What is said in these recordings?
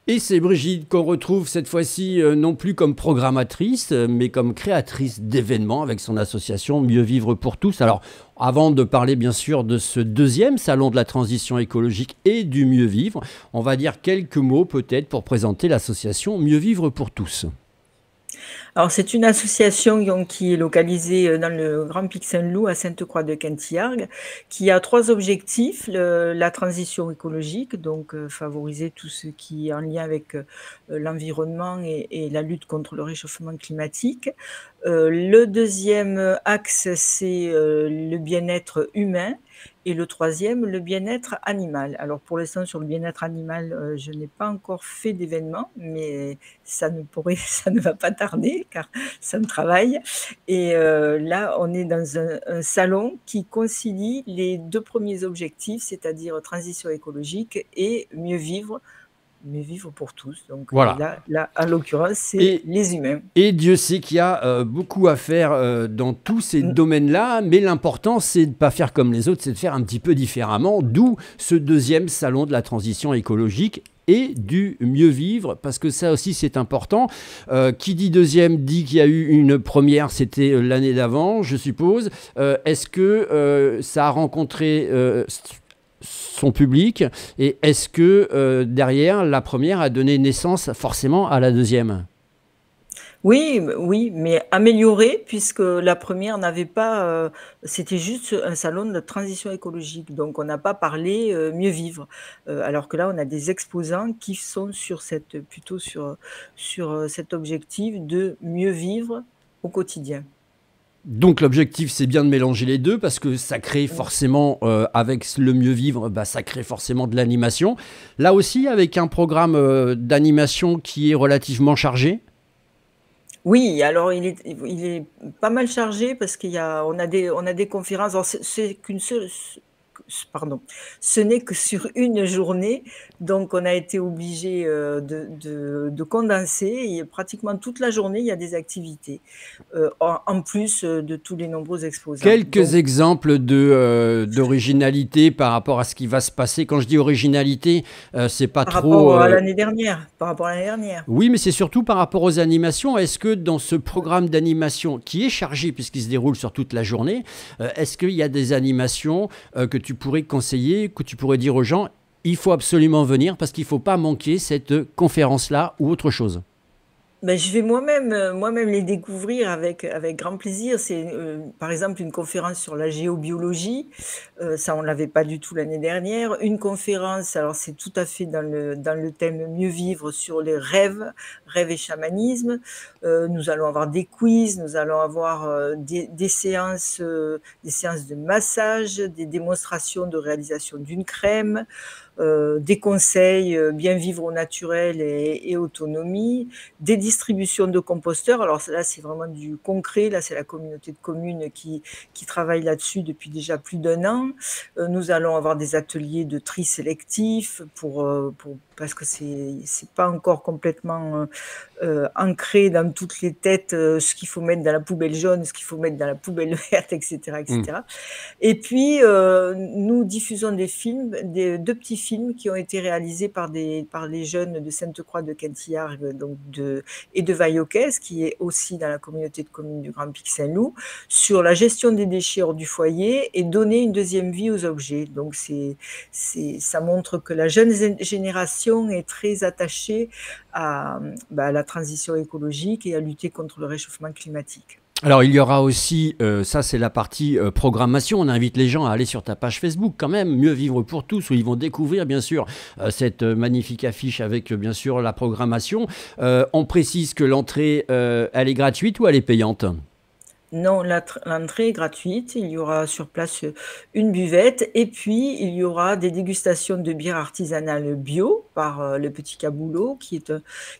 Et c'est Brigitte qu'on retrouve cette fois-ci non plus comme programmatrice, mais comme créatrice d'événements avec son association Mieux Vivre pour tous. Alors, avant de parler bien sûr de ce deuxième salon de la transition écologique et du mieux vivre, on va dire quelques mots peut-être pour présenter l'association Mieux Vivre pour tous. Alors, c'est une association donc qui est localisée, dans le Grand Pic Saint-Loup à Sainte-Croix-de-Quentillargues, qui a 3 objectifs: la transition écologique, donc favoriser tout ce qui est en lien avec, l'environnement et la lutte contre le réchauffement climatique. Le deuxième axe, c'est, le bien-être humain, et le troisième, le bien-être animal. Alors pour l'instant, sur le bien-être animal, je n'ai pas encore fait d'événement, mais ça ne va pas tarder car ça me travaille. Et là, on est dans un salon qui concilie les 2 premiers objectifs, c'est-à-dire transition écologique et mieux vivre pour tous. Donc Voilà. là, en l'occurrence, c'est Et, les humains. et Dieu sait qu'il y a beaucoup à faire dans tous ces Mmh. domaines-là, mais l'important, c'est de ne pas faire comme les autres, c'est de faire un petit peu différemment, d'où ce deuxième salon de la transition écologique et du mieux vivre, parce que ça aussi c'est important. Qui dit deuxième dit qu'il y a eu une première, c'était l'année d'avant, je suppose. Est-ce que ça a rencontré son public et est-ce que derrière, la première a donné naissance forcément à la deuxième? Oui, oui, mais améliorée puisque la première n'avait pas, c'était juste un salon de transition écologique, donc on n'a pas parlé, mieux vivre. Alors que là, on a des exposants qui sont sur cette plutôt sur cet objectif de mieux vivre au quotidien. Donc l'objectif, c'est bien de mélanger les deux parce que ça crée Mmh. forcément, avec le mieux vivre, bah, ça crée forcément de l'animation. Là aussi, avec un programme d'animation qui est relativement chargé. Oui, alors il est pas mal chargé parce on a des conférences. Alors c'est qu'une seule pardon, ce n'est que sur une journée, donc on a été obligé, de condenser et pratiquement toute la journée, il y a des activités, en plus, de tous les nombreux exposants. Quelques Donc exemples d'originalité par rapport à ce qui va se passer. Quand je dis originalité, c'est pas par trop. rapport à l'année dernière par rapport à l'année dernière. Oui, mais c'est surtout par rapport aux animations. Est-ce que dans ce programme d'animation qui est chargé puisqu'il se déroule sur toute la journée, est-ce qu'il y a des animations que tu pourrais conseiller, que tu pourrais dire aux gens, il faut absolument venir parce qu'il ne faut pas manquer cette conférence-là ou autre chose? Ben je vais moi-même les découvrir avec grand plaisir. C'est, par exemple, une conférence sur la géobiologie, ça on l'avait pas du tout l'année dernière. Une conférence, alors c'est tout à fait dans le thème mieux vivre sur les rêves et chamanisme. Nous allons avoir des quiz, nous allons avoir, des séances de massage, des démonstrations de réalisation d'une crème, des conseils, bien vivre au naturel et autonomie, des distributions de composteurs. Alors là, c'est vraiment du concret. Là, c'est la communauté de communes qui travaille là-dessus depuis déjà plus d'un an. Nous allons avoir des ateliers de tri sélectif parce que c'est pas encore complètement ancré dans toutes les têtes, ce qu'il faut mettre dans la poubelle jaune, ce qu'il faut mettre dans la poubelle verte, etc., Hmm. etc. Et puis, nous diffusons des films, 2 petits films qui ont été réalisés par les jeunes de Sainte-Croix-de-Quentillargues, donc et de Vaillocès, qui est aussi dans la communauté de communes du Grand Pic Saint-Loup, sur la gestion des déchets hors du foyer et donner une deuxième vie aux objets. Donc ça montre que la jeune génération est très attachée à la transition écologique et à lutter contre le réchauffement climatique. Alors il y aura aussi, ça c'est la partie programmation, on invite les gens à aller sur ta page Facebook quand même, Mieux Vivre pour tous, où ils vont découvrir bien sûr cette magnifique affiche avec bien sûr la programmation. On précise que l'entrée, elle est gratuite ou elle est payante? Non, l'entrée est gratuite. Il y aura sur place, une buvette et puis il y aura des dégustations de bière artisanale bio par, le Petit Caboulot qui est,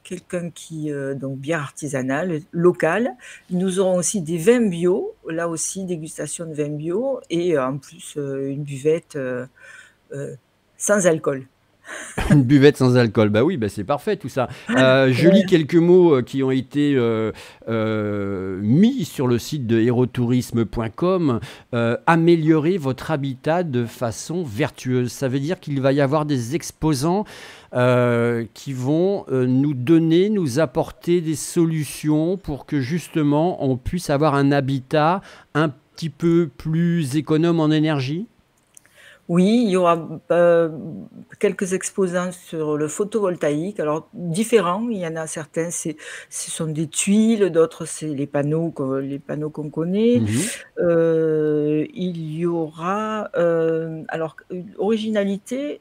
quelqu'un qui, donc bière artisanale, locale. Nous aurons aussi des vins bio, là aussi dégustation de vins bio et en plus, une buvette, heu, sans alcool. Une buvette sans alcool, bah oui, bah c'est parfait tout ça. Je lis Ouais. quelques mots qui ont été mis sur le site de hérotourisme.com. Améliorer votre habitat de façon vertueuse. Ça veut dire qu'il va y avoir des exposants qui vont nous donner, nous apporter des solutions pour que justement on puisse avoir un habitat un petit peu plus économe en énergie. Oui, il y aura, quelques exposants sur le photovoltaïque, alors différents. Il y en a certains, ce sont des tuiles, d'autres c'est les panneaux qu'on connaît. Mhm. Il y aura, alors une originalité,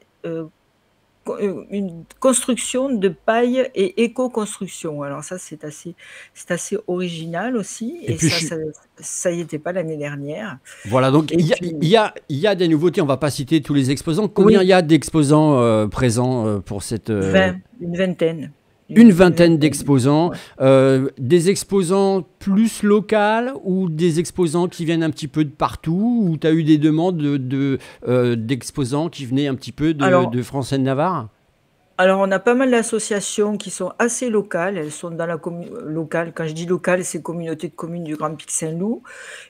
une construction de paille et éco-construction. Alors ça, c'est assez original aussi Et et puis ça y était pas l'année dernière voilà, donc et puis il y a des nouveautés, on ne va pas citer tous les exposants. Combien il oui, y a d'exposants présents pour cette... 20, une vingtaine, une une vingtaine vingtaine, d'exposants, ouais. des exposants plus locaux ou des exposants qui viennent un petit peu de partout, ou tu as eu des demandes d'exposants qui venaient un petit peu Alors de France et de Navarre? alors on a pas mal d'associations qui sont assez locales, elles sont dans la commu locale. Quand je dis locale, c'est communauté de communes du Grand Pic Saint-Loup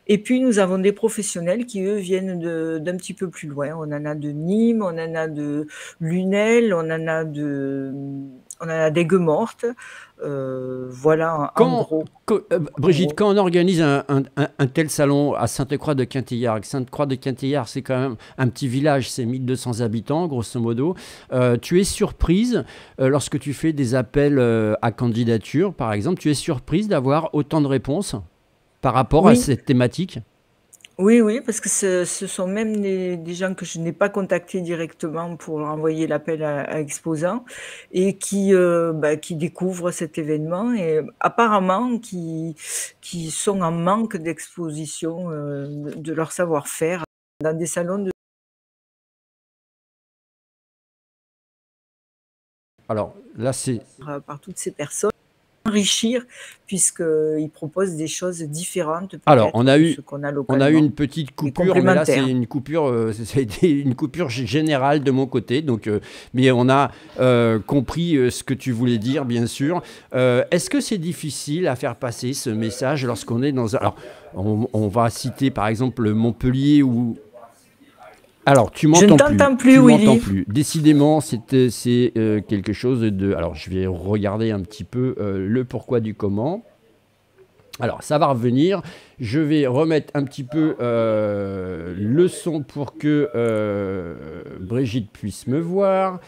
et puis nous avons des professionnels qui, eux, viennent d'un petit peu plus loin. On en a de Nîmes, on en a de Lunel, on en a d'Aigues-Mortes, voilà en gros, en Brigitte, gros. quand on organise un tel salon à Sainte-Croix-de-Quintillargues, Sainte-Croix-de-Quintillargues, c'est quand même un petit village, c'est 1200 habitants, grosso modo. Tu es surprise, lorsque tu fais des appels à candidature, par exemple, tu es surprise d'avoir autant de réponses par rapport à Oui. cette thématique? Oui, oui, parce que ce sont même des gens que je n'ai pas contactés directement pour leur envoyer l'appel à exposants et qui découvrent cet événement et apparemment qui sont en manque d'exposition, de leur savoir-faire dans des salons de Alors là, c'est... par toutes ces personnes, enrichir puisqu'ils proposent des choses différentes Alors, peut-être de ce qu'on a on a eu localement une petite et coupure, mais là, c'est complémentaires. une coupure, ça a été une coupure générale de mon côté. Donc, mais on a compris ce que tu voulais dire, bien sûr. Est-ce que c'est difficile à faire passer ce message lorsqu'on est dans un... Alors, on va citer par exemple Montpellier ou... Alors, tu Je ne m'entends plus, t'entends plus, tu m'entends Willy. plus. Décidément, c'est quelque chose de... Alors, je vais regarder un petit peu le pourquoi du comment. Alors, ça va revenir. Je vais remettre un petit peu le son pour que Brigitte puisse me voir.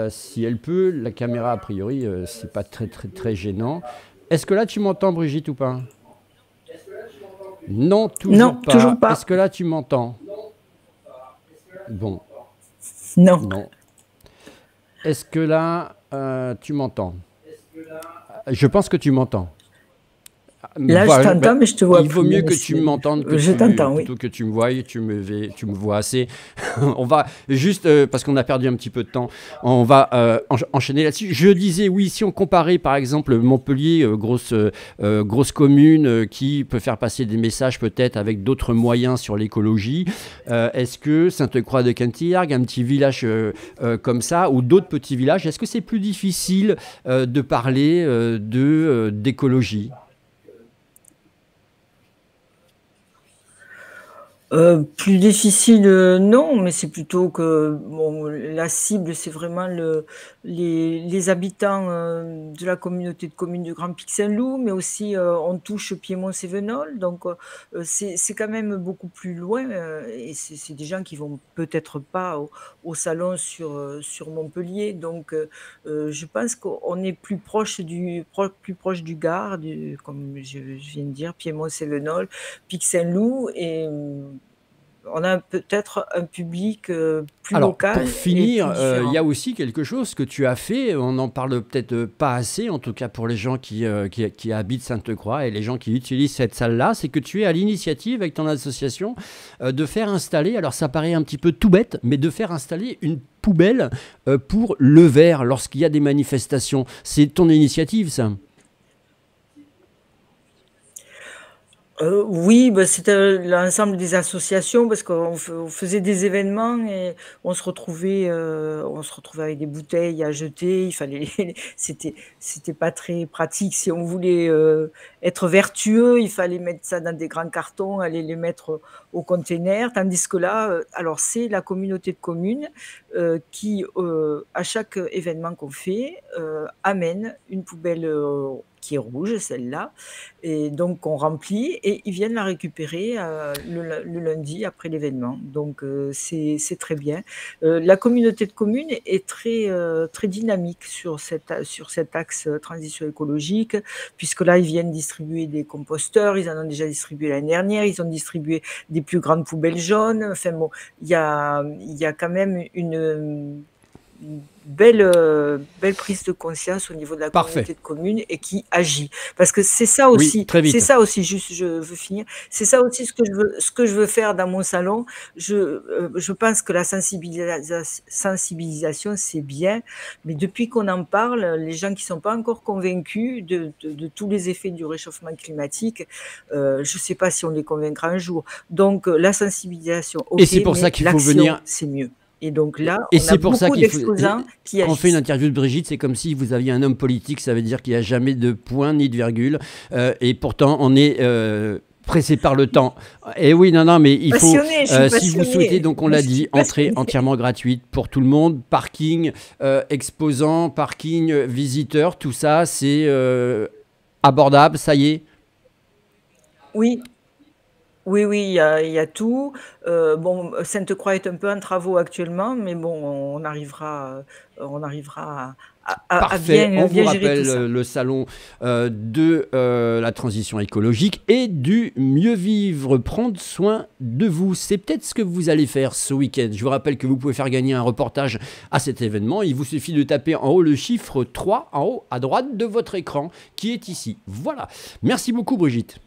Si elle peut, la caméra, a priori, c'est pas très gênant. Est-ce que là, tu m'entends, Brigitte, ou pas? Non, toujours Non, toujours pas. pas. Est-ce que là, tu m'entends? Bon, Non. non. Est-ce que là, tu m'entends? Je pense que tu m'entends. Là, je Voilà, ben, t'entends, mais je te vois il vaut plus, mieux que tu monsieur. m'entendes Je t'entends, oui. plutôt que tu me voies, tu me vois assez. On va juste, parce qu'on a perdu un petit peu de temps, on va enchaîner là-dessus. Je disais, oui, si on comparait par exemple Montpellier, grosse commune qui peut faire passer des messages peut-être avec d'autres moyens sur l'écologie, est-ce que Sainte-Croix-de-Quintillargues, un petit village comme ça, ou d'autres petits villages, est-ce que c'est plus difficile de parler d'écologie? Plus difficile, non, mais c'est plutôt que bon, la cible, c'est vraiment les habitants, de la communauté de communes du Grand Pic Saint-Loup, mais aussi, on touche Piémont-Cévenol, donc c'est quand même beaucoup plus loin, et c'est des gens qui vont peut-être pas au salon sur Montpellier, donc je pense qu'on est plus proche du Gard, comme je viens de dire, Piémont-Cévenol, Pic Saint-Loup et on a peut-être un public, plus Alors, pour local et plus finir, il y différent. a aussi quelque chose que tu as fait, on n'en parle peut-être pas assez, en tout cas pour les gens qui habitent Sainte-Croix et les gens qui utilisent cette salle-là, c'est que tu es à l'initiative avec ton association de faire installer, alors ça paraît un petit peu tout bête, mais de faire installer une poubelle pour le verre lorsqu'il y a des manifestations. C'est ton initiative, ça? Oui, bah, c'était l'ensemble des associations parce on faisait des événements et on se retrouvait avec des bouteilles à jeter. Il fallait c'était pas très pratique. Si on voulait, être vertueux, il fallait mettre ça dans des grands cartons, aller les mettre au container. Tandis que là, alors c'est la communauté de communes, qui, à chaque événement qu'on fait, amène une poubelle, qui est rouge, celle-là, et donc on remplit et ils viennent la récupérer, le lundi après l'événement. Donc c'est très bien. La communauté de communes est très, très dynamique sur cet axe, transition écologique, puisque là, ils viennent distribuer des composteurs, ils en ont déjà distribué l'année dernière, ils ont distribué des plus grandes poubelles jaunes. Enfin bon, il y a quand même une belle prise de conscience au niveau de la Parfait. communauté de communes et qui agit. Parce que Oui, très c'est vite. ça aussi, juste je veux finir, c'est ça aussi ce que je veux faire dans mon salon. Je pense que la sensibilisation, c'est bien, mais depuis qu'on en parle, les gens qui sont pas encore convaincus de tous les effets du réchauffement climatique, je sais pas si on les convaincra un jour. Donc la sensibilisation, Et OK, c'est pour ça mais qu'il faut l'action, venir. c'est mieux. Et donc là, Et on a c'est pour ça beaucoup qu'il faut. d'exposants qui Quand on fait une agissent. interview de Brigitte, c'est comme si vous aviez un homme politique, ça veut dire qu'il n'y a jamais de point ni de virgule. Et pourtant, on est pressé par le temps. Et oui, non, non, mais il faut, Passionnée, je suis si vous souhaitez, passionnée. donc on Moi, l'a je suis dit, entrée passionnée. entièrement gratuite pour tout le monde, parking, exposant, parking, visiteur, tout ça, c'est abordable, ça y est. Oui, oui, oui, il y a tout. Bon, Sainte-Croix est un peu en travaux actuellement, mais bon, on arrivera à Parfait. bien, On vous bien gérer tout rappelle ça. le salon de la transition écologique et du mieux vivre, prendre soin de vous. C'est peut-être ce que vous allez faire ce week-end. Je vous rappelle que vous pouvez faire gagner un reportage à cet événement. Il vous suffit de taper en haut le chiffre 3, en haut à droite de votre écran, qui est ici. Voilà. Merci beaucoup, Brigitte.